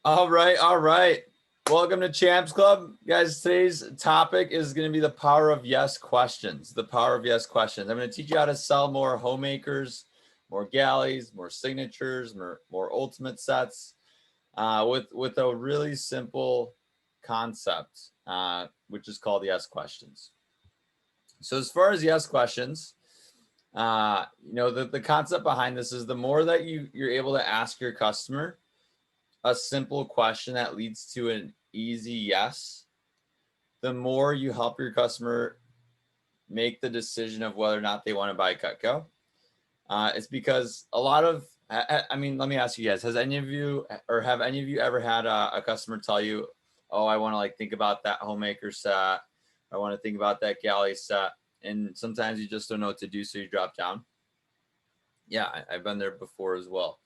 All right, all right. Welcome to Champs Club. Guys, today's topic is going to be the power of yes questions. The power of yes questions. I'm going to teach you how to sell more homemakers, more galleys, more signatures, more ultimate sets with a really simple concept, which is called yes questions. So as far as yes questions, the concept behind this is the more that you're able to ask your customer a simple question that leads to an easy yes, the more you help your customer make the decision of whether or not they want to buy Cutco. It's because a lot of, let me ask you guys, have any of you ever had a customer tell you, oh, I want to think about that homemaker set. I want to think about that galley set. And sometimes you just don't know what to do, so you drop down. Yeah, I've been there before as well.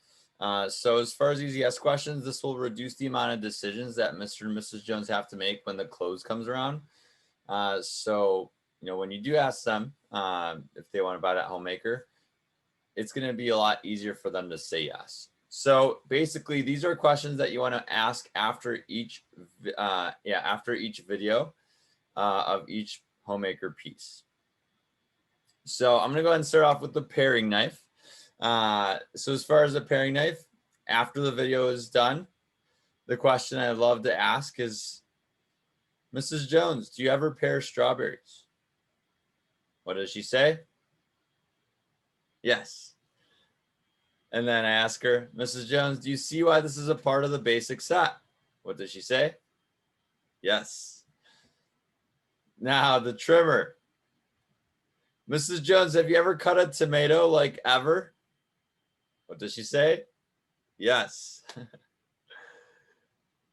So as far as these yes questions, this will reduce the amount of decisions that Mr. and Mrs. Jones have to make when the close comes around. So when you do ask them if they want to buy that homemaker, it's going to be a lot easier for them to say yes. So basically, these are questions that you want to ask after each video of each homemaker piece. So I'm going to go ahead and start off with the paring knife. So as far as the paring knife, after the video is done, the question I love to ask is, Mrs. Jones, do you ever pare strawberries? What does she say? Yes. And then I ask her, Mrs. Jones, do you see why this is a part of the basic set? What does she say? Yes. Now the trimmer. Mrs. Jones, have you ever cut a tomato like ever? What does she say? Yes.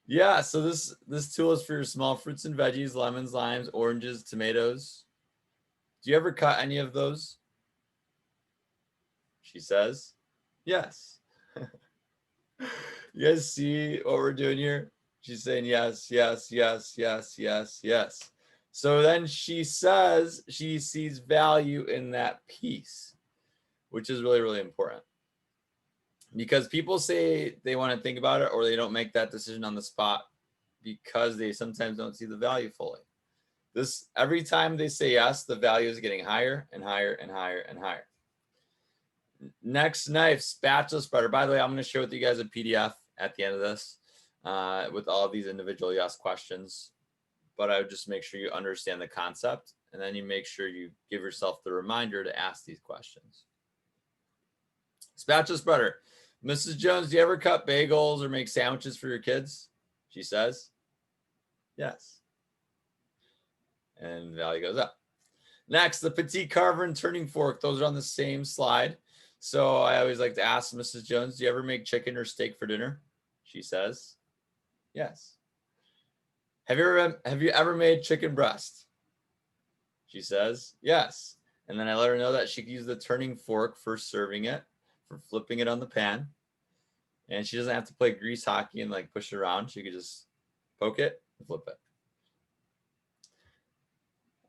Yeah, so this tool is for your small fruits and veggies, lemons, limes, oranges, tomatoes. Do you ever cut any of those? She says, yes. You guys see what we're doing here? She's saying yes, yes, yes, yes, yes, yes. So then she says she sees value in that piece, which is really, really important. Because people say they want to think about it or they don't make that decision on the spot because they sometimes don't see the value fully. Every time they say yes, the value is getting higher and higher and higher and higher. Next knife, spatula spreader. By the way, I'm going to share with you guys a PDF at the end of this with all of these individual yes questions. But I would just make sure you understand the concept, and then you make sure you give yourself the reminder to ask these questions. Spatula spreader. Mrs. Jones, do you ever cut bagels or make sandwiches for your kids? She says, yes. And the value goes up. Next, the petite carver and turning fork. Those are on the same slide. So I always like to ask Mrs. Jones, do you ever make chicken or steak for dinner? She says, yes. Have you ever made chicken breast? She says, yes. And then I let her know that she can use the turning fork for serving it, for flipping it on the pan. And she doesn't have to play grease hockey and push it around. She could just poke it and flip it.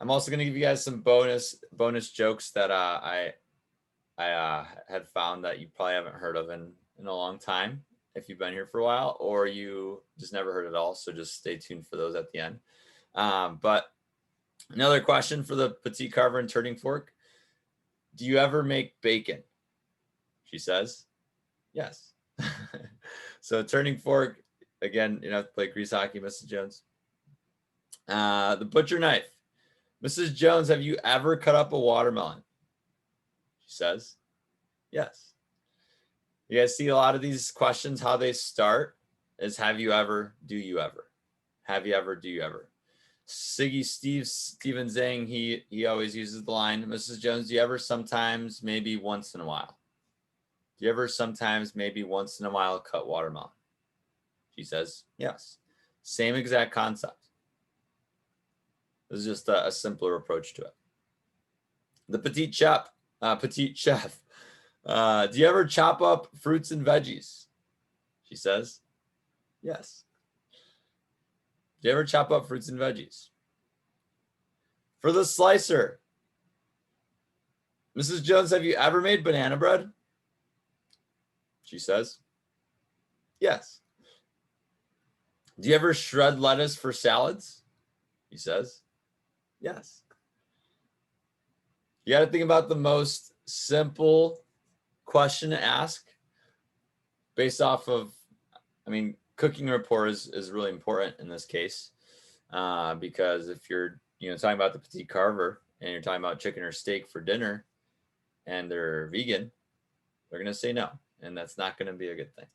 I'm also going to give you guys some bonus jokes that I had found that you probably haven't heard of in a long time if you've been here for a while, or you just never heard it all. So just stay tuned for those at the end. But another question for the petite carver and turning fork. Do you ever make bacon? She says, yes. So turning fork, again, you have to play grease hockey, Mrs. Jones. The butcher knife. Mrs. Jones, have you ever cut up a watermelon? She says, yes. You guys see a lot of these questions, how they start is have you ever, do you ever? Have you ever, do you ever? Steven Zhang, he always uses the line, Mrs. Jones, do you ever sometimes, maybe once in a while? Do you ever sometimes, maybe once in a while cut watermelon? She says, yes. Same exact concept. This is just a simpler approach to it. The petite chef. Do you ever chop up fruits and veggies? She says, yes. Do you ever chop up fruits and veggies? For the slicer. Mrs. Jones, have you ever made banana bread? She says, yes. Do you ever shred lettuce for salads? He says, yes. You got to think about the most simple question to ask based off of, I mean, cooking rapport is really important in this case, because if you're, talking about the petite carver and you're talking about chicken or steak for dinner and they're vegan, they're going to say no, and that's not going to be a good thing.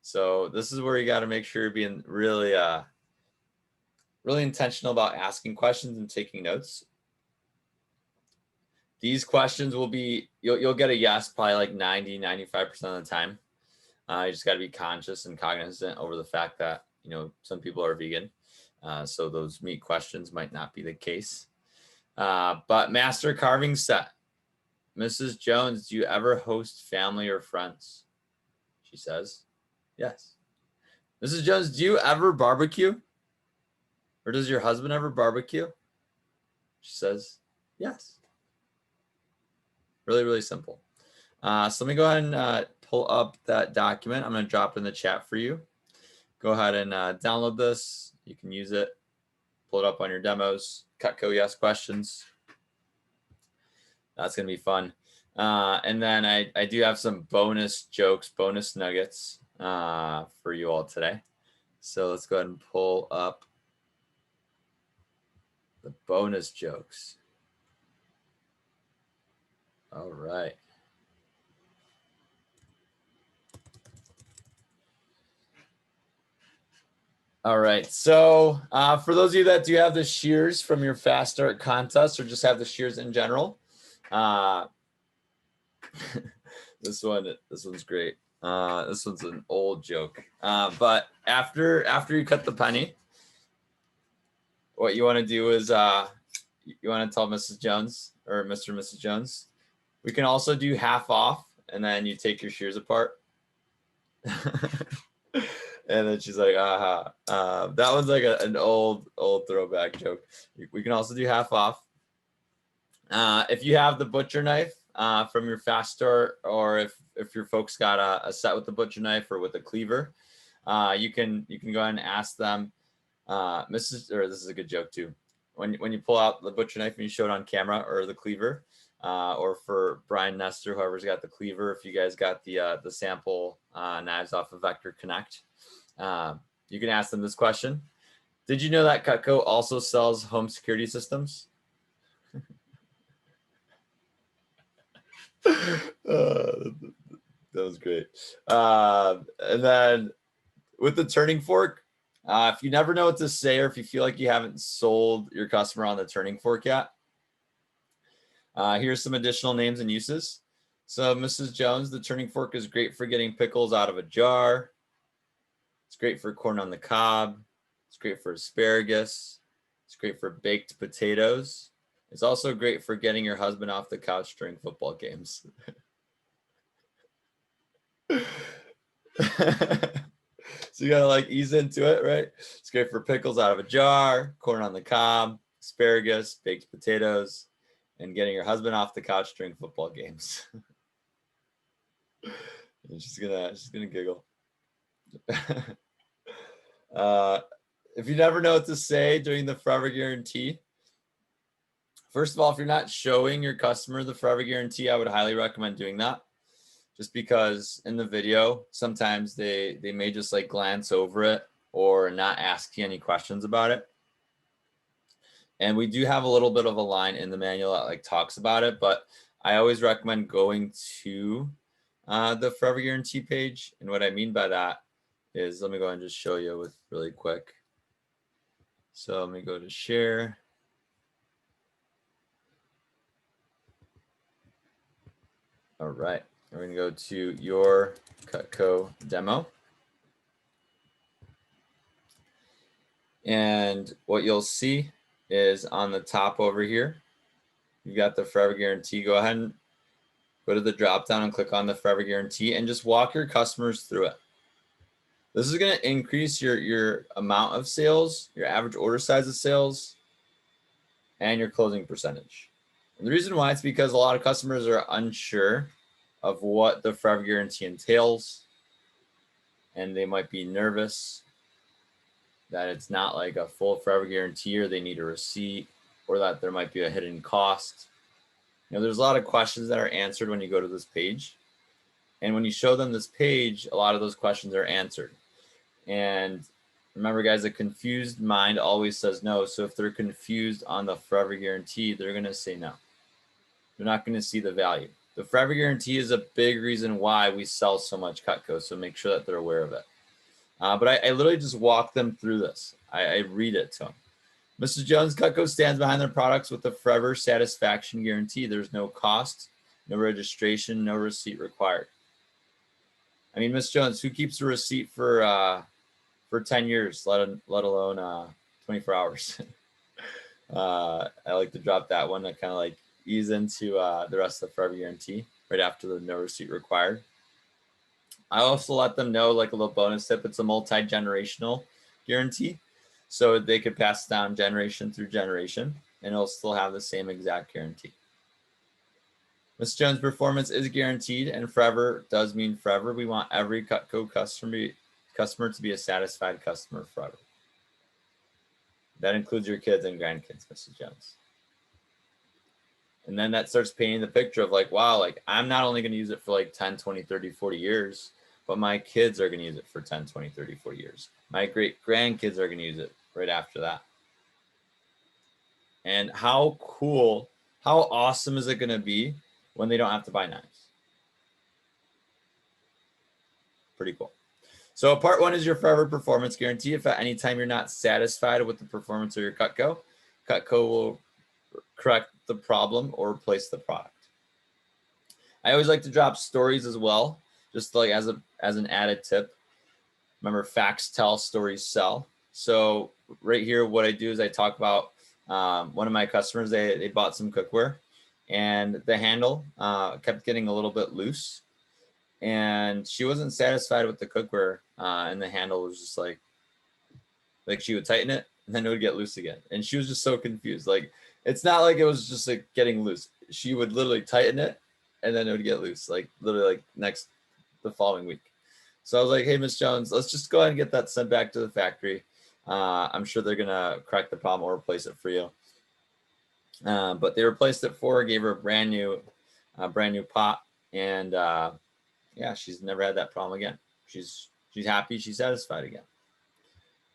So this is where you got to make sure you're being really, really intentional about asking questions and taking notes. These questions will be, you'll get a yes probably like 90-95% of the time. You just got to be conscious and cognizant over the fact that, some people are vegan. So those meat questions might not be the case. But master carving set. Mrs. Jones, do you ever host family or friends? She says, yes. Mrs. Jones, do you ever barbecue? Or does your husband ever barbecue? She says, yes. Really, really simple. So let me go ahead and pull up that document. I'm going to drop it in the chat for you. Go ahead and download this. You can use it. Pull it up on your demos. Cutco yes questions. That's going to be fun. And then I do have some bonus jokes, bonus nuggets for you all today. So let's go ahead and pull up the bonus jokes. All right. All right. So for those of you that do have the shears from your fast start contest or just have the shears in general, this one's great. This one's an old joke. But after you cut the penny, what you want to do is you want to tell Mrs. Jones or Mr. and Mrs. Jones, we can also do half off, and then you take your shears apart. And then she's like, aha. That one's like an old throwback joke. We can also do half off. If you have the butcher knife from your fast start, or if your folks got a set with the butcher knife or with a cleaver, you can go ahead and ask them, this is a good joke too. When you pull out the butcher knife and you show it on camera, or the cleaver, or for Brian Nestor, whoever's got the cleaver, if you guys got the sample knives off of Vector Connect, you can ask them this question. Did you know that Cutco also sells home security systems? That was great. And then with the turning fork, if you never know what to say, or if you feel like you haven't sold your customer on the turning fork yet, here's some additional names and uses. So Mrs. Jones, the turning fork is great for getting pickles out of a jar. It's great for corn on the cob. It's great for asparagus. It's great for baked potatoes. It's also great for getting your husband off the couch during football games. So you gotta like ease into it, right? It's great for pickles out of a jar, corn on the cob, asparagus, baked potatoes, and getting your husband off the couch during football games. And she's gonna giggle. If you never know what to say during the Forever Guarantee, first of all, if you're not showing your customer the Forever Guarantee, I would highly recommend doing that. Just because in the video, sometimes they may just like glance over it or not ask you any questions about it. And we do have a little bit of a line in the manual that like talks about it, but I always recommend going to the Forever Guarantee page. And what I mean by that is, let me go ahead and just show you with really quick. So let me go to share. All right, we're going to go to your Cutco demo. And what you'll see is on the top over here, you've got the Forever Guarantee. Go ahead and go to the drop down and click on the Forever Guarantee and just walk your customers through it. This is going to increase your amount of sales, your average order size of sales, and your closing percentage. And the reason why it's because a lot of customers are unsure of what the Forever Guarantee entails, and they might be nervous. that it's not like a full forever guarantee, or they need a receipt, or that there might be a hidden cost. There's a lot of questions that are answered when you go to this page. And when you show them this page, a lot of those questions are answered. And remember, guys, a confused mind always says no. So if they're confused on the forever guarantee, they're going to say no. They're not going to see the value. The forever guarantee is a big reason why we sell so much Cutco. So make sure that they're aware of it. But I literally just walk them through this. I read it to them. Mr. Jones, Cutco stands behind their products with a forever satisfaction guarantee. There's no cost, no registration, no receipt required. I mean, Ms. Jones, who keeps a receipt for 10 years, let alone 24 hours? I like to drop that one to kind of like ease into the rest of the forever guarantee right after the no receipt required. I also let them know, like a little bonus tip, it's a multi-generational guarantee. So they could pass down generation through generation and it'll still have the same exact guarantee. Ms. Jones, performance is guaranteed, and forever does mean forever. We want every Cutco customer to be a satisfied customer forever. That includes your kids and grandkids, Mrs. Jones. And then that starts painting the picture of like, wow, like I'm not only going to use it for like 10, 20, 30, 40 years, but my kids are going to use it for 10, 20, 30, 40 years. My great grandkids are going to use it right after that. And how cool, how awesome is it going to be when they don't have to buy knives? Pretty cool. So part one is your forever performance guarantee. If at any time you're not satisfied with the performance of your Cutco, Cutco will correct the problem or replace the product. I always like to drop stories as well, just like as an added tip. Remember, facts tell, stories sell. So right here, what I do is I talk about one of my customers. They bought some cookware, and the handle kept getting a little bit loose, and she wasn't satisfied with the cookware, and the handle was just like she would tighten it and then it would get loose again, and she was just so confused. Like, it's not like it was just like getting loose. She would literally tighten it and then it would get loose, like literally like the following week. So I was like, hey, Miss Jones, let's just go ahead and get that sent back to the factory. I'm sure they're gonna correct the problem or replace it for you. But they replaced it for her, gave her a brand new pot, and yeah, she's never had that problem again. She's happy, she's satisfied again.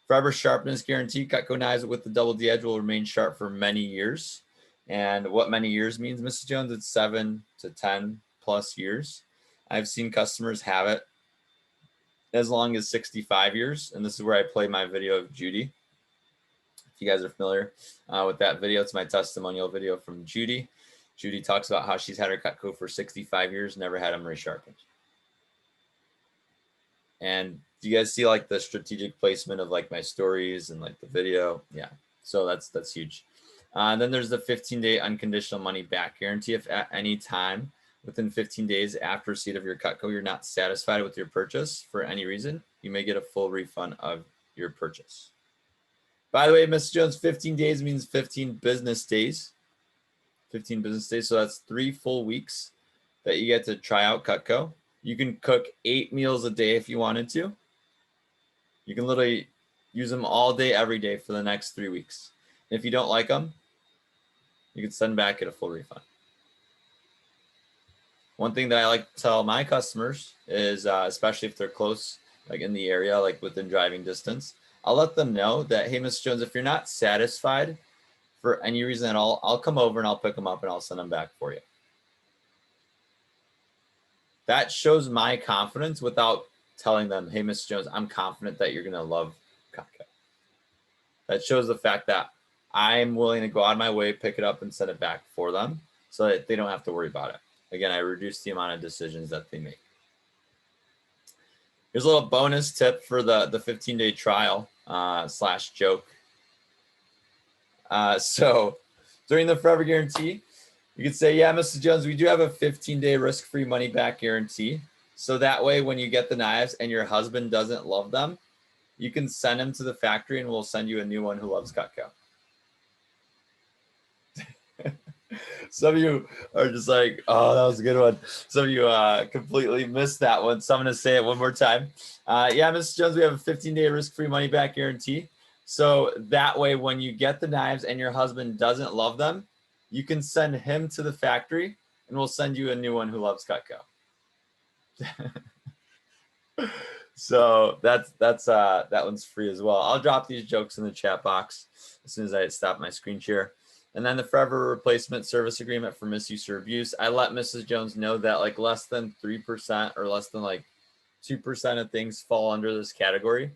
Forever sharpness guarantee. Cutco knives with the double D edge will remain sharp for many years. And what many years means, Mrs. Jones, it's 7 to 10 plus years. I've seen customers have it as long as 65 years. And this is where I play my video of Judy. If you guys are familiar with that video, it's my testimonial video from Judy. Judy talks about how she's had her Cutco for 65 years, never had them resharpened. And do you guys see like the strategic placement of like my stories and like the video? Yeah, so that's huge. Then there's the 15-day unconditional money back guarantee. If at any time within 15 days after receipt of your Cutco, you're not satisfied with your purchase for any reason, you may get a full refund of your purchase. By the way, Mr. Jones, 15 days means 15 business days. 15 business days, so that's 3 full weeks that you get to try out Cutco. You can cook 8 meals a day if you wanted to. You can literally use them all day, every day for the next 3 weeks. And if you don't like them, you can send back at a full refund. One thing that I like to tell my customers is, especially if they're close, like in the area, like within driving distance, I'll let them know that, hey, Mr. Jones, if you're not satisfied for any reason at all, I'll come over and I'll pick them up and I'll send them back for you. That shows my confidence without telling them, hey, Mr. Jones, I'm confident that you're going to love Cutco. That shows the fact that I'm willing to go out of my way, pick it up and send it back for them so that they don't have to worry about it. Again, I reduce the amount of decisions that they make. Here's a little bonus tip for the 15-day trial / joke. So during the forever guarantee, you could say, yeah, Mrs. Jones, we do have a 15-day risk-free money back guarantee. So that way, when you get the knives and your husband doesn't love them, you can send them to the factory and we'll send you a new one who loves Cutco. Some of you are just like, oh, that was a good one. Some of you completely missed that one. So I'm going to say it one more time. Yeah, Mrs. Jones, we have a 15-day risk-free money back guarantee. So that way, when you get the knives and your husband doesn't love them, you can send him to the factory and we'll send you a new one who loves Cutco. So that one's free as well. I'll drop these jokes in the chat box as soon as I stop my screen share. And then the forever replacement service agreement for misuse or abuse. I let Mrs. Jones know that like less than 3% or less than like 2% of things fall under this category.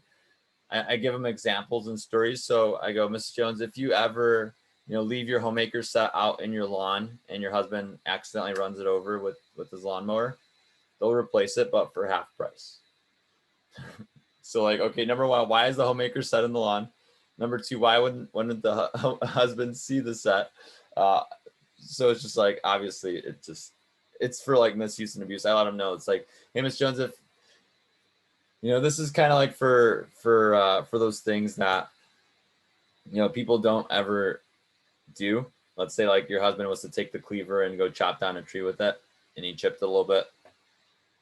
I give them examples and stories. So I go, Mrs. Jones, if you ever, leave your homemaker set out in your lawn and your husband accidentally runs it over with his lawnmower, they'll replace it, but for half price. So like, okay, number one, why is the homemaker set in the lawn? Number two, why wouldn't the husband see the set? So it's just like, obviously it's for like misuse and abuse. I let them know. It's like, hey, Miss Jones, if this is kind of like for those things that people don't ever do. Let's say like your husband was to take the cleaver and go chop down a tree with it, and he chipped it a little bit.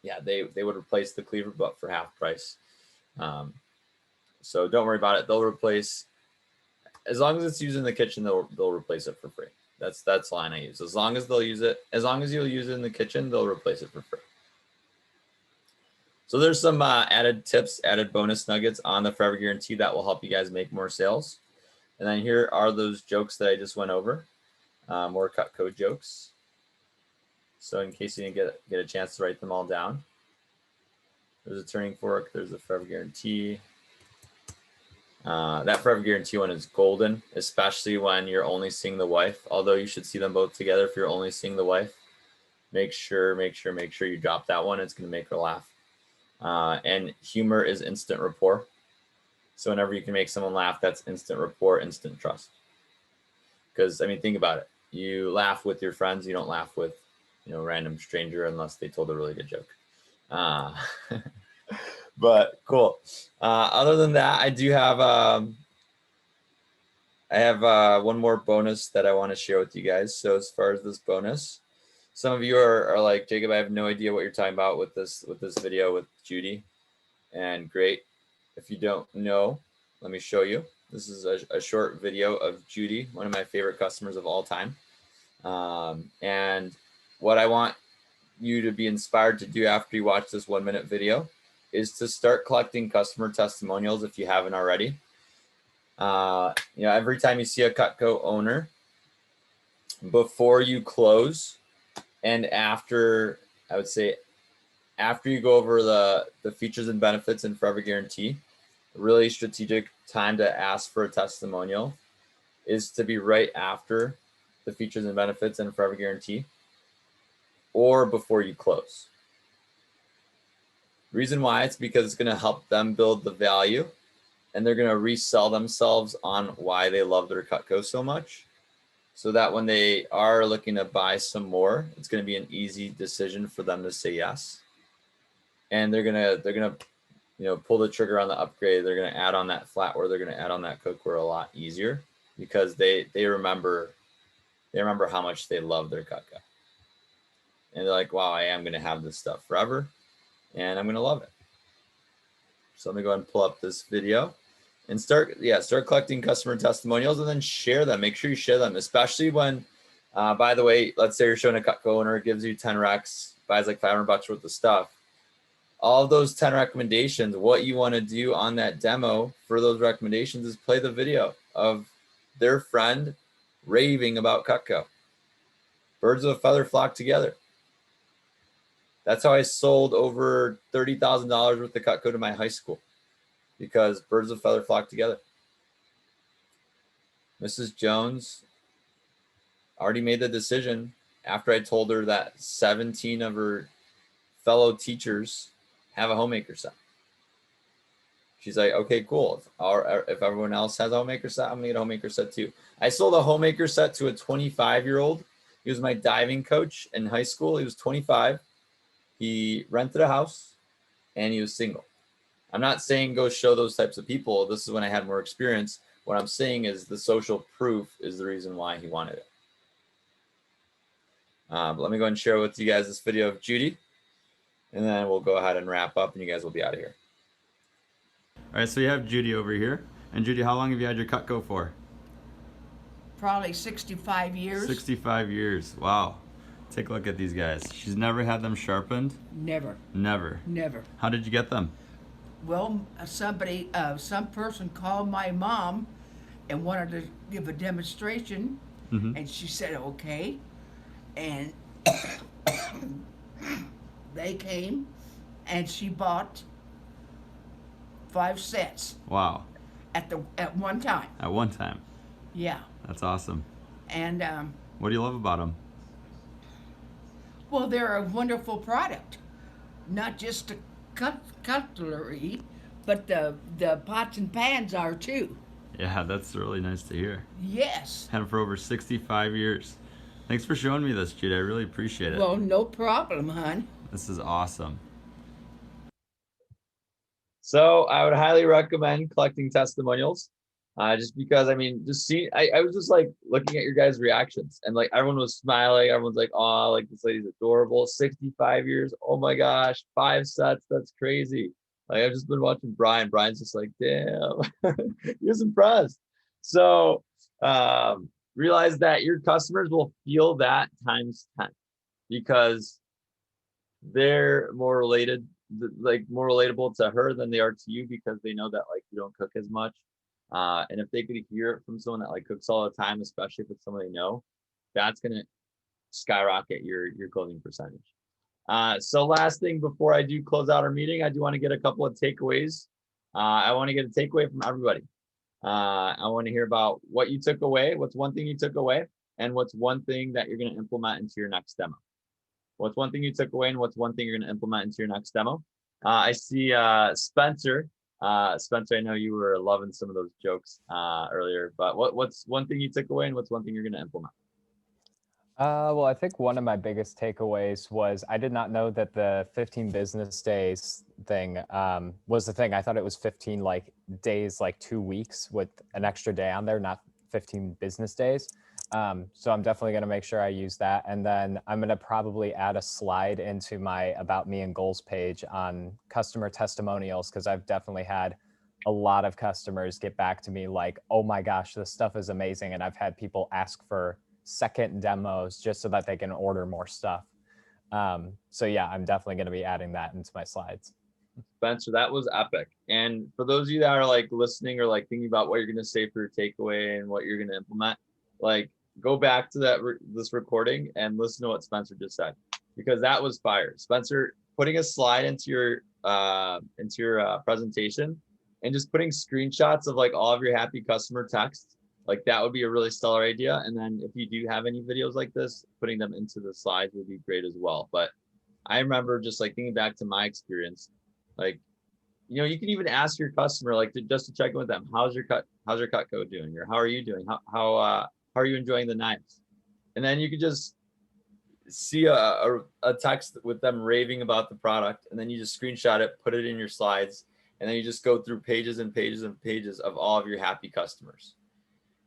Yeah, they would replace the cleaver, but for half price. So don't worry about it. They'll replace, as long as it's used in the kitchen, they'll replace it for free. That's the line I use. As long as you'll use it in the kitchen, they'll replace it for free. So there's some added tips, added bonus nuggets on the Forever Guarantee that will help you guys make more sales. And then here are those jokes that I just went over, more Cutco jokes. So in case you didn't get a chance to write them all down, there's a turning fork, there's a Forever Guarantee. That Forever Guarantee one is golden, especially when you're only seeing the wife. Although you should see them both together if you're only seeing the wife. Make sure you drop that one. It's going to make her laugh. And humor is instant rapport. So whenever you can make someone laugh, that's instant rapport, instant trust. Because, I mean, think about it. You laugh with your friends. You don't laugh with, random stranger unless they told a really good joke. But cool. Other than that, I do have one more bonus that I want to share with you guys. So as far as this bonus, some of you are like, Jacob, I have no idea what you're talking about with this video with Judy. And great. If you don't know, let me show you. This is a short video of Judy, one of my favorite customers of all time. And what I want you to be inspired to do after you watch this 1-minute video is to start collecting customer testimonials if you haven't already. Every time you see a Cutco owner, before you close and after, I would say, after you go over the features and benefits in Forever Guarantee, a really strategic time to ask for a testimonial is to be right after the features and benefits in Forever Guarantee or before you close. Reason why, it's because it's going to help them build the value and they're going to resell themselves on why they love their Cutco so much, so that when they are looking to buy some more, it's going to be an easy decision for them to say yes. And they're gonna pull the trigger on the upgrade. They're gonna add on that flatware. They're gonna add on that cookware a lot easier because they remember how much they love their Cutco. And they're like, wow, I am gonna have this stuff forever, and I'm gonna love it. So let me go ahead and pull up this video and start collecting customer testimonials and then share them. Make sure you share them, especially when, by the way, let's say you're showing a Cutco owner, gives you 10 racks, buys like $500 worth of stuff. All of those 10 recommendations, what you want to do on that demo for those recommendations is play the video of their friend raving about Cutco. Birds of a feather flock together. That's how I sold over $30,000 worth of Cutco to my high school, because birds of a feather flock together. Mrs. Jones already made the decision after I told her that 17 of her fellow teachers have a homemaker set. She's like, okay, cool. If everyone else has a homemaker set, I'm gonna get a homemaker set too. I sold a homemaker set to a 25-year-old. He was my diving coach in high school. He was 25. He rented a house and he was single. I'm not saying go show those types of people. This is when I had more experience. What I'm saying is the social proof is the reason why he wanted it. But let me go and share with you guys this video of Judy, and then we'll go ahead and wrap up and you guys will be out of here. All right, so you have Judy over here. And Judy, how long have you had your Cutco for? Probably 65 years. 65 years. Wow. Take a look at these guys. She's never had them sharpened? Never. Never. Never. How did you get them? Well, some person called my mom and wanted to give a demonstration, Mm-hmm. and she said, okay. And they came, and she bought 5 sets Wow. at one time. At one time. Yeah. That's awesome. And What do you love about them? well, they're a wonderful product, not just the cutlery, but the pots and pans are too. Yeah, that's really nice to hear. Yes. Had them for over 65 years. Thanks for showing me this, Judy. I really appreciate it. Well, no problem, hon. This is awesome. So I would highly recommend collecting testimonials. Just because, I mean, I was just like looking at your guys' reactions, and like everyone was smiling. Everyone's like, oh, like this lady's adorable. 65 years. Oh my gosh, 5 sets. That's crazy. Like I've just been watching Brian. Brian's just like, damn, he was impressed. So realize that your customers will feel that times 10 because they're more related, like more relatable to her than they are to you because they know that like you don't cook as much. And if they could hear it from someone that like cooks all the time, especially if it's someone they know, that's gonna skyrocket your closing percentage. So last thing before I do close out our meeting, I do want to get a couple of takeaways. I want to get a takeaway from everybody. I want to hear about what you took away, what's one thing you took away, and what's one thing that you're going to implement into your next demo. What's one thing you took away, and what's one thing you're going to implement into your next demo? I see Spencer. Spencer, I know you were loving some of those jokes earlier, but what's one thing you took away, and what's one thing you're going to implement? Well, I think one of my biggest takeaways was I did not know that the 15 business days thing was the thing. I thought it was 15 like days, like 2 weeks with an extra day on there, not 15 business days. So I'm definitely going to make sure I use that. And then I'm going to probably add a slide into my About Me and Goals page on customer testimonials, because I've definitely had a lot of customers get back to me like, oh my gosh, this stuff is amazing. And I've had people ask for second demos just so that they can order more stuff. So yeah, I'm definitely going to be adding that into my slides. Spencer, that was epic. And for those of you that are like listening or like thinking about what you're going to say for your takeaway and what you're going to implement, like go back to this recording and listen to what Spencer just said, because that was fire. Spencer, putting a slide into your presentation and just putting screenshots of like all of your happy customer texts, like that would be a really stellar idea. And then if you do have any videos like this, putting them into the slides would be great as well. But I remember just like thinking back to my experience, like, you know, you can even ask your customer, like just to check in with them, how's your Cutco doing? Or how are you doing? How are you enjoying the knives? And then you could just see a text with them raving about the product, and then you just screenshot it, put it in your slides, and then you just go through pages and pages and pages of all of your happy customers.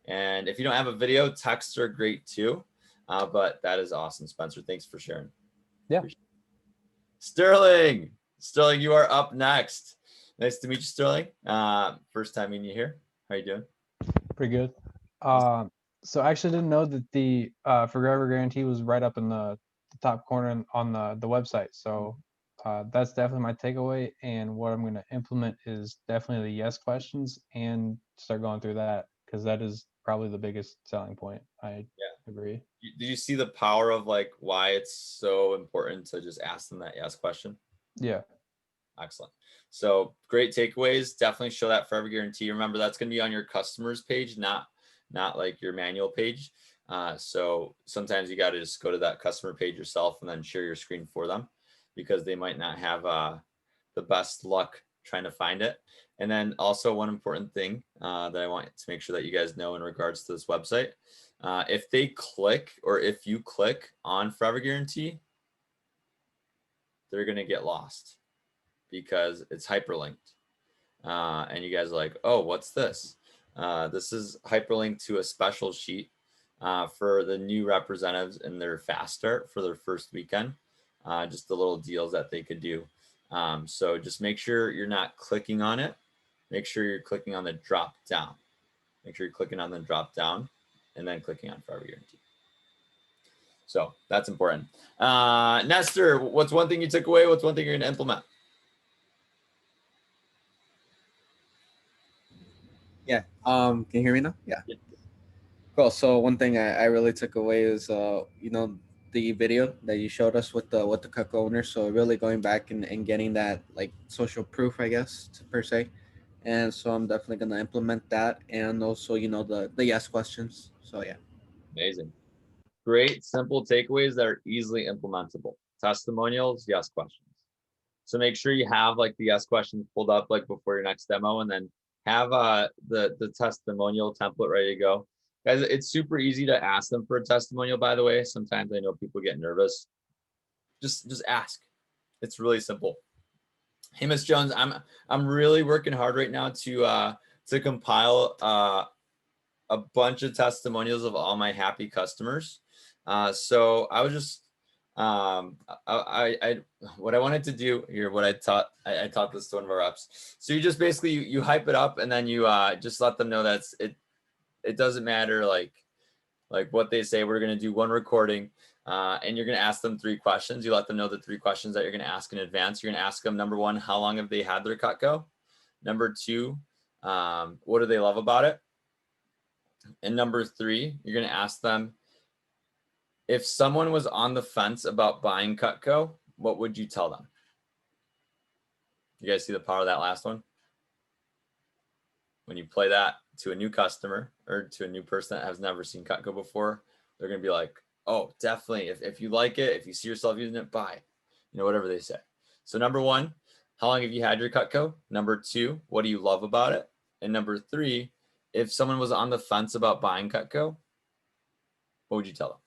And if you don't have a video, texts are great too. But that is awesome, Spencer. Thanks for sharing. Yeah. Sterling, you are up next. Nice to meet you, Sterling. First time meeting you here. How are you doing? Pretty good. So I actually didn't know that the Forever Guarantee was right up in the top corner on the website. So that's definitely my takeaway. And what I'm going to implement is definitely the yes questions and start going through that, because that is probably the biggest selling point. I agree. Did you see the power of like why it's so important to just ask them that yes question? Yeah. Excellent. So great takeaways. Definitely show that Forever Guarantee. Remember, that's going to be on your customers page, not like your manual page. So sometimes you got to just go to that customer page yourself and then share your screen for them, because they might not have the best luck trying to find it. And then also one important thing that I want to make sure that you guys know in regards to this website, if you click on Forever Guarantee, they're going to get lost because it's hyperlinked. And you guys are like, oh, what's this? This is hyperlinked to a special sheet for the new representatives in their fast start for their first weekend. Just the little deals that they could do. So just make sure you're not clicking on it. make sure you're clicking on the drop down. Make sure you're clicking on the drop down and then clicking on Forever Guarantee. So that's important. Nestor, what's one thing you took away? What's one thing you're going to implement? Yeah. Can you hear me now? Yeah. Cool. So one thing I really took away is the video that you showed us with the Cutco owner. So really going back and getting that like social proof, I guess, per se. And so I'm definitely gonna implement that, and also the yes questions. So yeah. Amazing. Great, simple takeaways that are easily implementable. Testimonials, yes questions. So make sure you have like the yes questions pulled up like before your next demo, and then have the testimonial template ready to go. Guys, it's super easy to ask them for a testimonial, by the way. Sometimes I know people get nervous. Just ask. It's really simple. Hey, Miss Jones, I'm really working hard right now to compile a bunch of testimonials of all my happy customers. So I was just what I wanted to do here, what I taught this to one of our reps. So you just basically you hype it up, and then you just let them know that it doesn't matter like what they say. We're going to do one recording, and you're going to ask them 3 questions. You let them know the 3 questions that you're going to ask in advance. You're going to ask them, number 1, how long have they had their Cutco? Number 2, what do they love about it? And number 3, you're going to ask them, if someone was on the fence about buying Cutco, what would you tell them? You guys see the power of that last one? When you play that to a new customer or to a new person that has never seen Cutco before, they're going to be like, oh, definitely. If you like it, if you see yourself using it, buy. Whatever they say. So number 1, how long have you had your Cutco? Number 2, what do you love about it? And number 3, if someone was on the fence about buying Cutco, what would you tell them?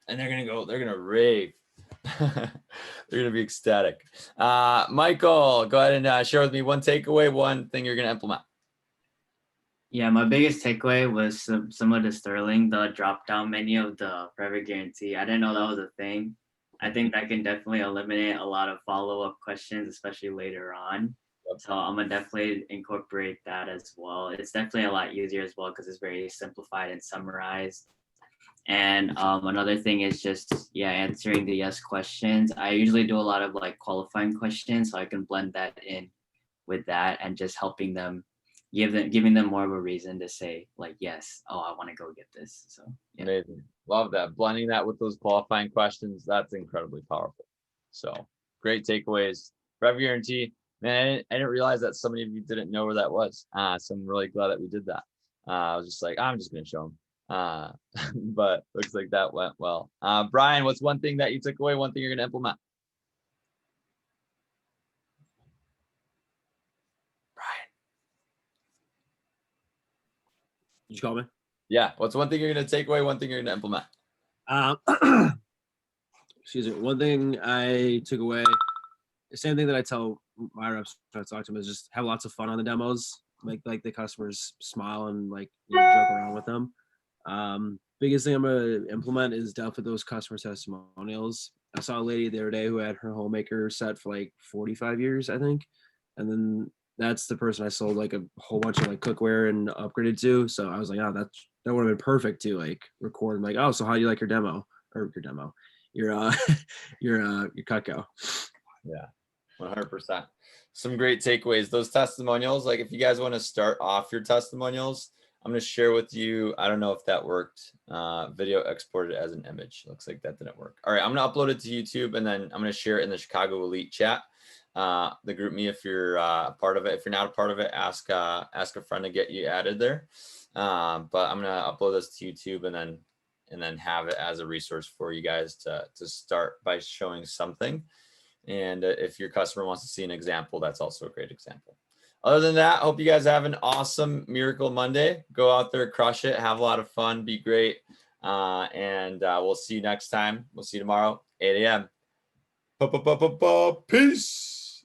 And they're going to rave. They're going to be ecstatic. Michael, go ahead and share with me one takeaway, one thing you're going to implement. Yeah, my biggest takeaway was similar to Sterling, the drop-down menu of the Forever Guarantee. I didn't know that was a thing. I think that can definitely eliminate a lot of follow-up questions, especially later on. Yep. So I'm gonna definitely incorporate that as well. It's definitely a lot easier as well because it's very simplified and summarized. And another thing is just, answering the yes questions. I usually do a lot of like qualifying questions, so I can blend that in with that and just helping them, giving them more of a reason to say like, yes, oh, I want to go get this. So yeah. Amazing. Love that. Blending that with those qualifying questions, that's incredibly powerful. So great takeaways. Forever Guarantee. Man, I didn't realize that so many of you didn't know where that was. So I'm really glad that we did that. I was just like, I'm just going to show them. But looks like that went well. Brian, what's one thing that you took away? One thing you're going to implement? Brian. Did you call me? Yeah. What's one thing you're going to take away? One thing you're going to implement? Excuse me. One thing I took away, the same thing that I tell my reps when I talk to them, is just have lots of fun on the demos. Make like the customers smile and like joke around with them. Biggest thing I'm gonna implement is definitely those customer testimonials. I saw a lady the other day who had her homemaker set for like 45 years, I think, and then that's the person I sold like a whole bunch of like cookware and upgraded to. So I was like, oh, that would have been perfect to like record. I'm like, oh, so how do you like your demo or your demo? Your Cutco. Yeah, 100%. Some great takeaways. Those testimonials, like if you guys want to start off your testimonials, I'm going to share with you. I don't know if that worked. Video exported as an image. Looks like that didn't work. All right, I'm going to upload it to YouTube, and then I'm going to share it in the Chicago Elite chat. The group me if you're part of it. If you're not a part of it, ask a friend to get you added there. But I'm going to upload this to YouTube and then have it as a resource for you guys to start by showing something. And if your customer wants to see an example, that's also a great example. Other than that, I hope you guys have an awesome Miracle Monday. Go out there, crush it, have a lot of fun, be great. And we'll see you next time. We'll see you tomorrow, 8 a.m. Peace.